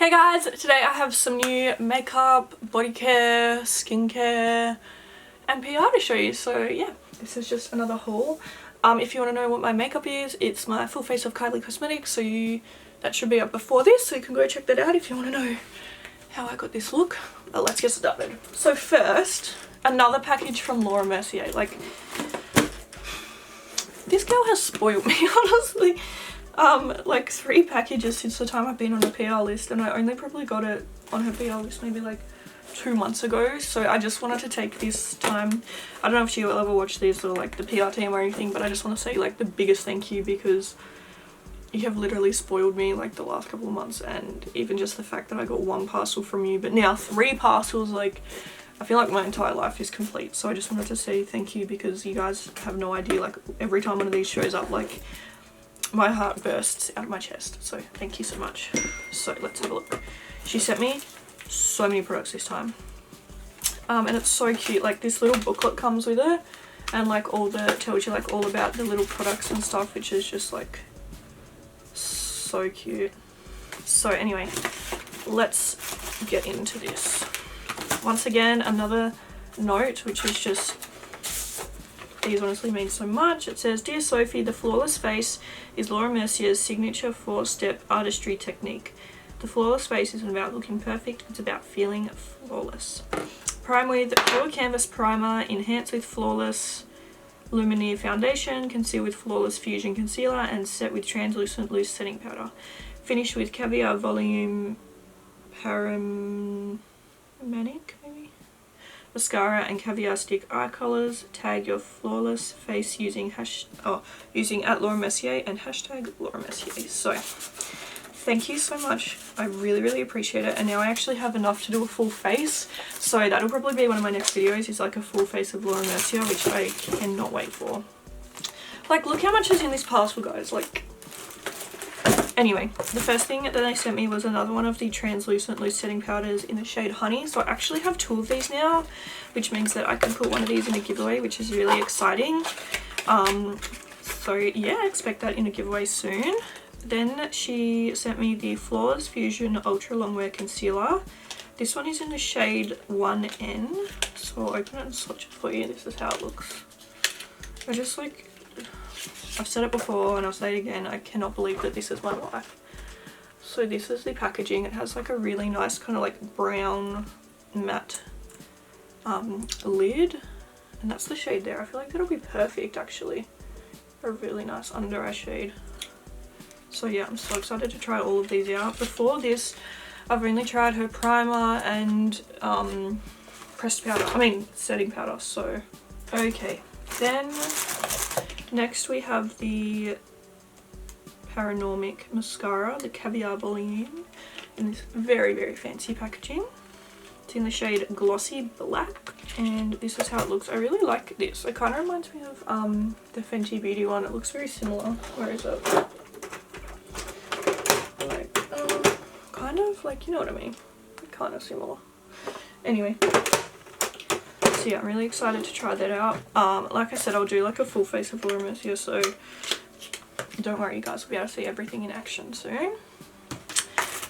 Hey guys, today I have some new makeup, body care, skincare and PR to show you. So yeah, this is just another haul. If you want to know what my makeup is, it's my Full Face of Kylie Cosmetics, so that should be up before this, so you can go check that out if you want to know how I got this look. But let's get started. So first, another package from Laura Mercier. Like, this girl has spoiled me, honestly. Like 3 packages since the time I've been on a PR list, and I only probably got it on her PR list maybe like 2 months ago. So I just wanted to take this time, I don't know if she will ever watch this or like the PR team or anything, but I just want to say like the biggest thank you, because you have literally spoiled me like the last couple of months, and even just the fact that I got 1 parcel from you but now 3 parcels, like I feel like my entire life is complete. So I just wanted to say thank you, because you guys have no idea, like every time one of these shows up, like my heart bursts out of my chest. So thank you so much. So let's have a look. She sent me so many products this time, and it's so cute. Like this little booklet comes with it, and like tells you like all about the little products and stuff, which is just like so cute. So anyway, let's get into this. Once again, another note, which is just, these honestly mean so much. It says, "Dear Sophie, the flawless face is Laura Mercier's signature 4-step artistry technique. The flawless face isn't about looking perfect, it's about feeling flawless. Prime with Pure Canvas Primer, enhance with Flawless Lumiere Foundation, conceal with Flawless Fusion Concealer, and set with Translucent Loose Setting Powder. Finish with Caviar Volume Paramanic, maybe? Mascara and Caviar Stick eye colors. Tag your flawless face using @LauraMercier and #LauraMercier. So thank you so much. I really appreciate it. And now I actually have enough to do a full face, so that'll probably be one of my next videos, is like a full face of Laura Mercier, which I cannot wait for. Like, look how much is in this parcel, guys. Like, anyway, the first thing that they sent me was another one of the translucent loose setting powders in the shade Honey. So I actually have 2 of these now, which means that I can put one of these in a giveaway, which is really exciting. So yeah, expect that in a giveaway soon. Then she sent me the Flawless Fusion Ultra Longwear Concealer. This one is in the shade 1N. So I'll open it and swatch it for you. This is how it looks. I just like, I've said it before and I'll say it again, I cannot believe that this is my life. So this is the packaging. It has like a really nice kind of like brown matte lid, and that's the shade there. I feel like that'll be perfect actually. A really nice under eye shade. So yeah, I'm so excited to try all of these out. Before this, I've only tried her primer and pressed powder, setting powder. So okay, then next we have the Paranormic mascara, the Caviar Volume, in this very fancy packaging. It's in the shade Glossy Black, and this is how it looks. I really like this. It kind of reminds me of the Fenty Beauty one. It looks very similar. Where is it? Like, kind of like, you know what I mean? Kind of similar. Anyway. So yeah, I'm really excited to try that out. Like I said, I'll do like a full face of Laura Mercier, so don't worry, you guys will be able to see everything in action soon.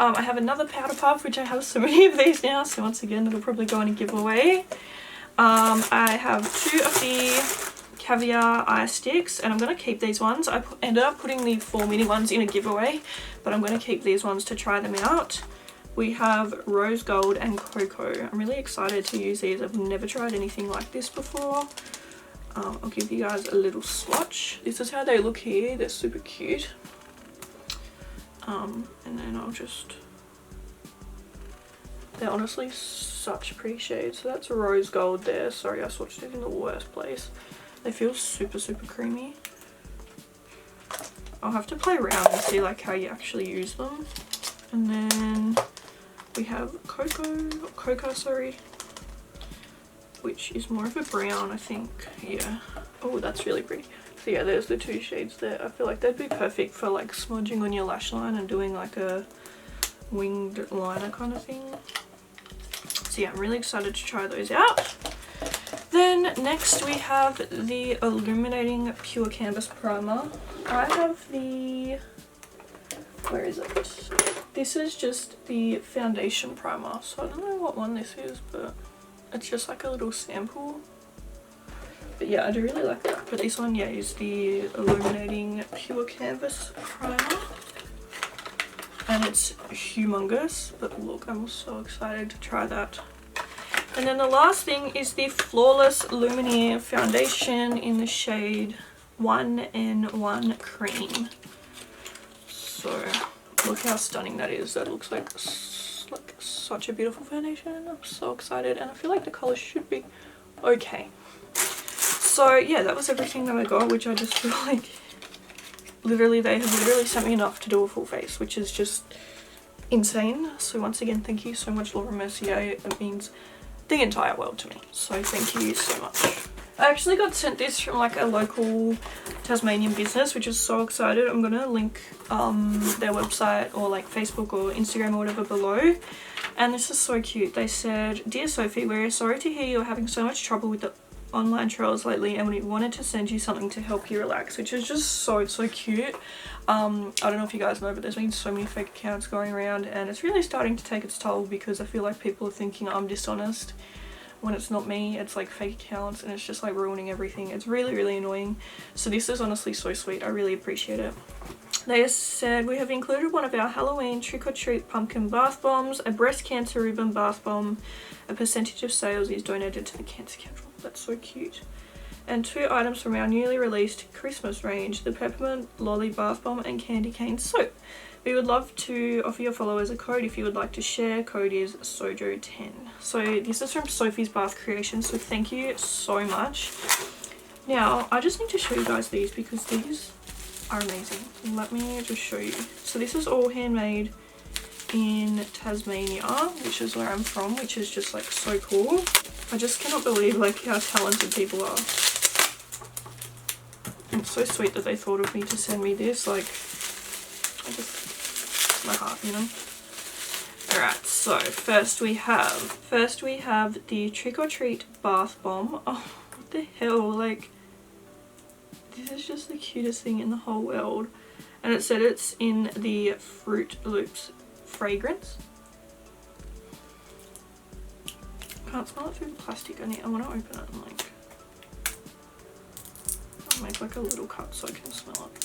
I have another powder puff, which I have so many of these now, so once again it'll probably go in a giveaway. I have 2 of the Caviar eye sticks, and I'm going to keep these ones. I ended up putting the 4 mini ones in a giveaway, but I'm going to keep these ones to try them out. We have Rose Gold and Cocoa. I'm really excited to use these. I've never tried anything like this before. I'll give you guys a little swatch. This is how they look here. They're super cute. And then I'll just... They're honestly such pretty shades. So that's Rose Gold there. Sorry, I swatched it in the worst place. They feel super creamy. I'll have to play around and see like how you actually use them. And then we have Cocoa, sorry, which is more of a brown, I think. Yeah. Oh, that's really pretty. So yeah, there's the 2 shades there. I feel like they'd be perfect for like smudging on your lash line and doing like a winged liner kind of thing. So yeah, I'm really excited to try those out. Then next we have the Illuminating Pure Canvas Primer. I have the, where is it? This is just the foundation primer, so I don't know what one this is, but it's just like a little sample. But yeah, I do really like that. But this one, yeah, is the Illuminating Pure Canvas primer. And it's humongous, but look, I'm so excited to try that. And then the last thing is the Flawless Lumiere Foundation in the shade 1N1 Cream. So look how stunning that is. That looks like such a beautiful foundation. I'm so excited, and I feel like the colour should be okay. So yeah, that was everything that I got, which I just feel like literally they have literally sent me enough to do a full face, which is just insane. So once again, thank you so much, Laura Mercier. It means the entire world to me, so thank you so much. I actually got sent this from like a local Tasmanian business, which is so excited. I'm gonna link their website or like Facebook or Instagram or whatever below. And this is so cute. They said, "Dear Sophie, we're sorry to hear you're having so much trouble with the online trolls lately, and we wanted to send you something to help you relax," which is just so cute. I don't know if you guys know, but there's been so many fake accounts going around, and it's really starting to take its toll because I feel like people are thinking I'm dishonest when it's not me. It's like fake accounts, and it's just like ruining everything. It's really annoying. So this is honestly so sweet. I really appreciate it. They said, "We have included one of our Halloween trick-or-treat pumpkin bath bombs, a breast cancer ribbon bath bomb. A percentage of sales is donated to the Cancer Council." That's so cute. "And 2 items from our newly released Christmas range, the Peppermint Lolly Bath Bomb and Candy Cane Soap. We would love to offer your followers a code if you would like to share. Code is SoJo10. So this is from Sophie's Bath Creations, so thank you so much. Now, I just need to show you guys these because these are amazing. Let me just show you. So this is all handmade in Tasmania, which is where I'm from, which is just like so cool. I just cannot believe like how talented people are. It's so sweet that they thought of me to send me this. Like, it's my heart, you know. Alright, so first we have the Trick or Treat Bath Bomb. Oh, what the hell, like, this is just the cutest thing in the whole world. And it said it's in the Fruit Loops fragrance. Can't smell it through the plastic. I want to open it and like, I'll make like a little cut so I can smell it.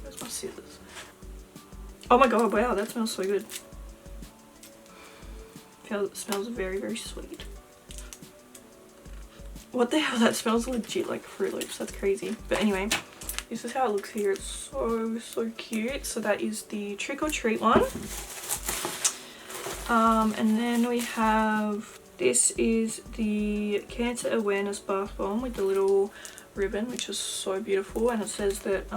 Where's my scissors? Oh my god, wow, that smells so good. It smells very sweet. What the hell, that smells legit like Fruit Loops. That's crazy. But anyway, this is how it looks here. It's so cute. So that is the Trick or Treat one. And then we have, this is the Cancer Awareness Bath Bomb with the little ribbon, which is so beautiful. And it says that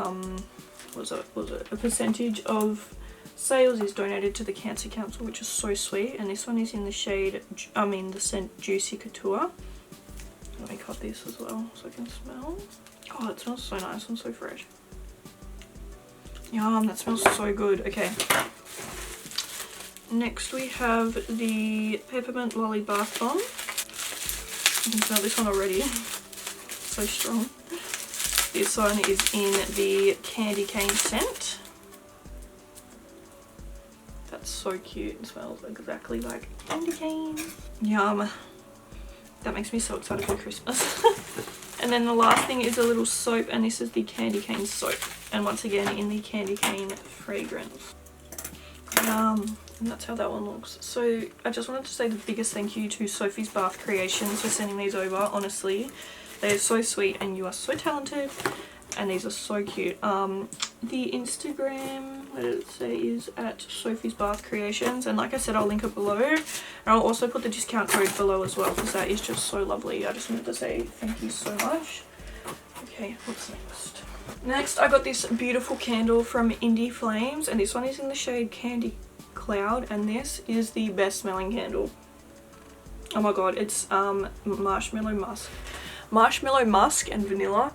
was it a percentage of sales is donated to the Cancer Council, which is so sweet. And this one is in the shade, the scent Juicy Couture. Let me cut this as well so I can smell. Oh, it smells so nice and so fresh. Yum, that smells so good. Okay. Next we have the Peppermint Lolly Bath Bomb. You can smell this one already. So strong. This one is in the Candy Cane scent. That's so cute. It smells exactly like candy cane. Yum. That makes me so excited for Christmas. And then the last thing is a little soap, and this is the Candy Cane Soap. And once again in the Candy Cane fragrance. And that's how that one looks. So I just wanted to say the biggest thank you to Sophie's Bath Creations for sending these over. Honestly, they are so sweet and you are so talented, and these are so cute. The Instagram, what did it say, is at Sophie's Bath Creations, and like I said, I'll link it below, and I'll also put the discount code below as well because that is just so lovely. I just wanted to say thank you so much. Okay, what's next? Next, I got this beautiful candle from Indie Flames, and this one is in the shade Candy Cloud, and this is the best smelling candle. Oh my god, it's marshmallow musk and vanilla.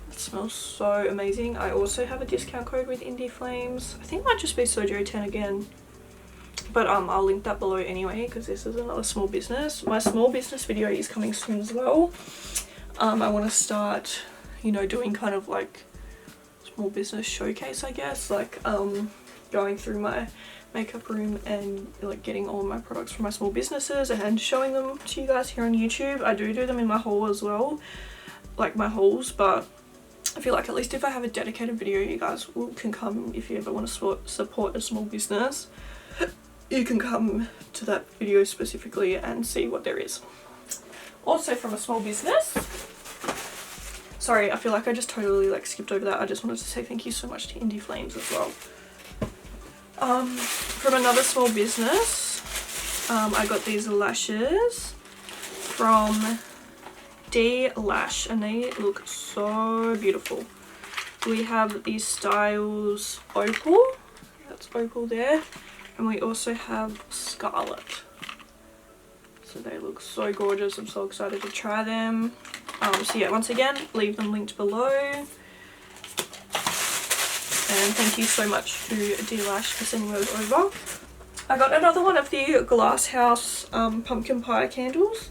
It smells so amazing. I also have a discount code with Indie Flames. I think it might just be SoJo10 again, but I'll link that below anyway because this is another small business. My small business video is coming soon as well. I want to start, you know, doing kind of like small business showcase, I guess, like going through my makeup room and like getting all my products from my small businesses and showing them to you guys here on YouTube. I do them in my haul as well, like my hauls, but I feel like at least if I have a dedicated video, you guys can come. If you ever want to support a small business, you can come to that video specifically and see what there is. Also from a small business, sorry, I feel like I just totally like skipped over that. I just wanted to say thank you so much to Indie Flames as well. From another small business, I got these lashes from D Lash and they look so beautiful. We have these styles Opal, that's Opal there, and we also have Scarlet. So they look so gorgeous. I'm so excited to try them. So yeah, once again, leave them linked below. And thank you so much to D Lash for sending those over. I got another one of the Glass House pumpkin pie candles.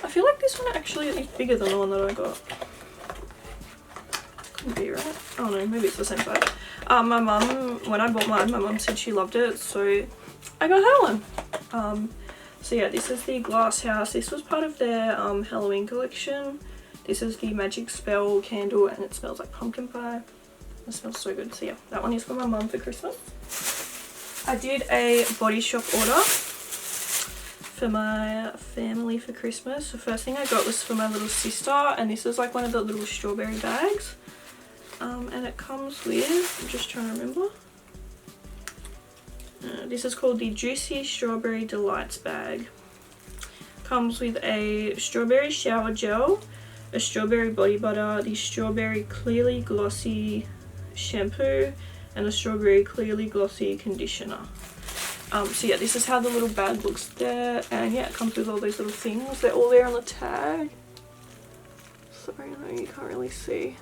I feel like this one actually is bigger than the one that I got. Couldn't be right. Oh no, maybe it's the same size. My mum, when I bought mine, my mum said she loved it, so I got her one. So yeah, this is the Glass House. This was part of their Halloween collection. This is the Magic Spell candle and it smells like pumpkin pie. It smells so good. So yeah, that one is for my mum for Christmas. I did a Body Shop order for my family for Christmas. The first thing I got was for my little sister, and this is like one of the little strawberry bags. And it comes with, I'm just trying to remember. This is called the Juicy Strawberry Delights bag. Comes with a strawberry shower gel, a strawberry body butter, the strawberry clearly glossy shampoo, and a strawberry clearly glossy conditioner. So yeah, this is how the little bag looks there, and yeah, it comes with all these little things. They're all there on the tag. Sorry, no, you can't really see.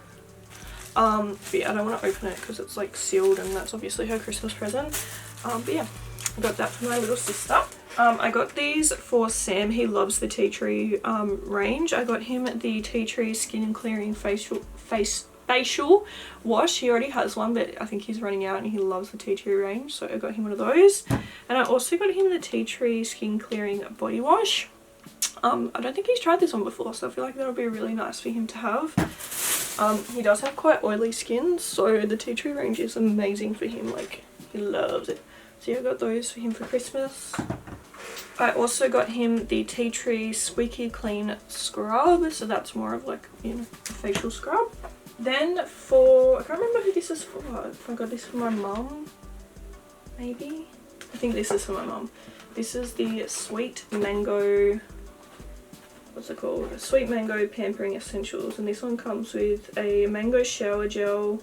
But yeah, I don't want to open it because it's like sealed and that's obviously her Christmas present. But yeah, I got that for my little sister. I got these for Sam. He loves the Tea Tree range. I got him the Tea Tree Skin and Clearing facial wash. He already has one, but I think he's running out and he loves the Tea Tree range, so I got him one of those. And I also got him the Tea Tree Skin Clearing body wash. I don't think he's tried this one before, so I feel like that'll be really nice for him to have. He does have quite oily skin, so the Tea Tree range is amazing for him. Like, he loves it. So yeah, I got those for him for Christmas. I also got him the Tea Tree Squeaky Clean Scrub, so that's more of like, you know, a facial scrub. Then for, I can't remember who this is for. If I got this for my mum, maybe? I think this is for my mum. This is the Sweet Mango, what's it called? Sweet Mango Pampering Essentials, and this one comes with a mango shower gel,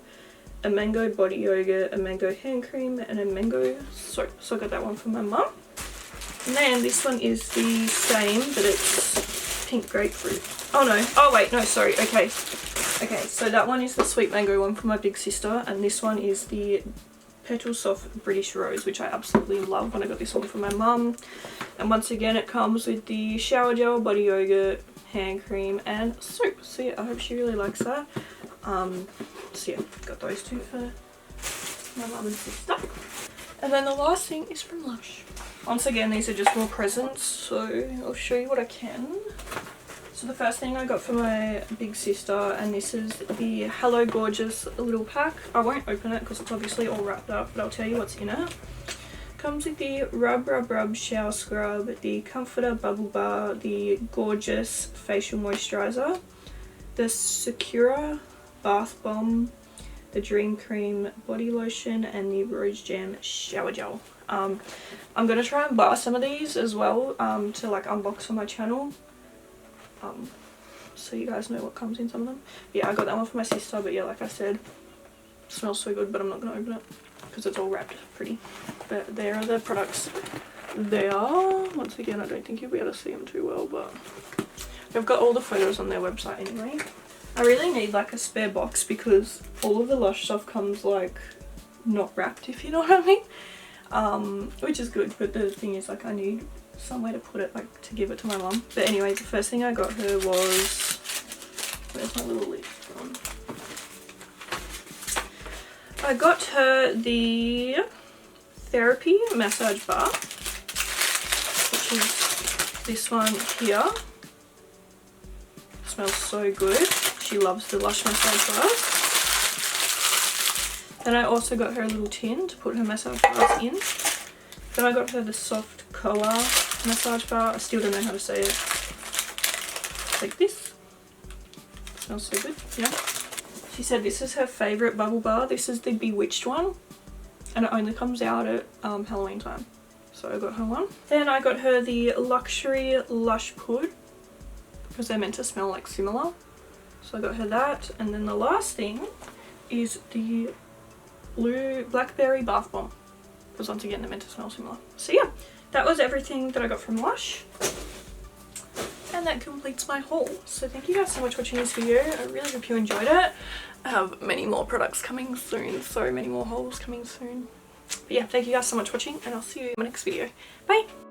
a mango body yogurt, a mango hand cream, and a mango soap. So I got that one for my mum. And then this one is the same, but it's pink grapefruit. Oh no, oh wait, no, sorry, okay. Okay, so that one is the Sweet Mango one for my big sister, and this one is the Petal Soft British Rose, which I absolutely love when I got this one for my mum. And once again, it comes with the shower gel, body yogurt, hand cream, and soap. So yeah, I hope she really likes that. So yeah, got those two for my mum and sister. And then the last thing is from Lush. Once again, these are just more presents, so I'll show you what I can. So the first thing I got for my big sister, and this is the Hello Gorgeous little pack. I won't open it because it's obviously all wrapped up, but I'll tell you what's in it. Comes with the Rub Rub Rub Shower Scrub, the Comforter Bubble Bar, the Gorgeous Facial Moisturizer, the Secura Bath Bomb, the Dream Cream Body Lotion, and the Rose Jam Shower Gel. I'm going to try and buy some of these as well to like unbox on my channel. So you guys know what comes in some of them. Yeah, I got that one for my sister, but yeah, like I said, it smells so good, but I'm not going to open it because it's all wrapped pretty. But there are the products. They are, once again, I don't think you'll be able to see them too well, but they've got all the photos on their website anyway. I really need like a spare box because all of the Lush stuff comes like not wrapped, if you know what I mean. Which is good, but the thing is, like, I need somewhere to put it, like to give it to my mum. But anyway, the first thing I got her was, where's my little list gone? I got her the Therapy massage bar, which is this one here. Smells so good. She loves the Lush massage bars. Then I also got her a little tin to put her massage bars in. Then I got her the Soft Koa massage bar. I still don't know how to say it. Like this. Smells so good. Yeah. She said this is her favourite bubble bar. This is the Bewitched one. And it only comes out at Halloween time. So I got her one. Then I got her the Luxury Lush Put, because they're meant to smell like similar. So I got her that. And then the last thing is the Blackberry Bath Bomb, because once again they're meant to smell similar. So yeah, that was everything that I got from Lush. And that completes my haul. So thank you guys so much for watching this video. I really hope you enjoyed it. I have many more products coming soon. So many more hauls coming soon. But yeah, thank you guys so much for watching, and I'll see you in my next video. Bye!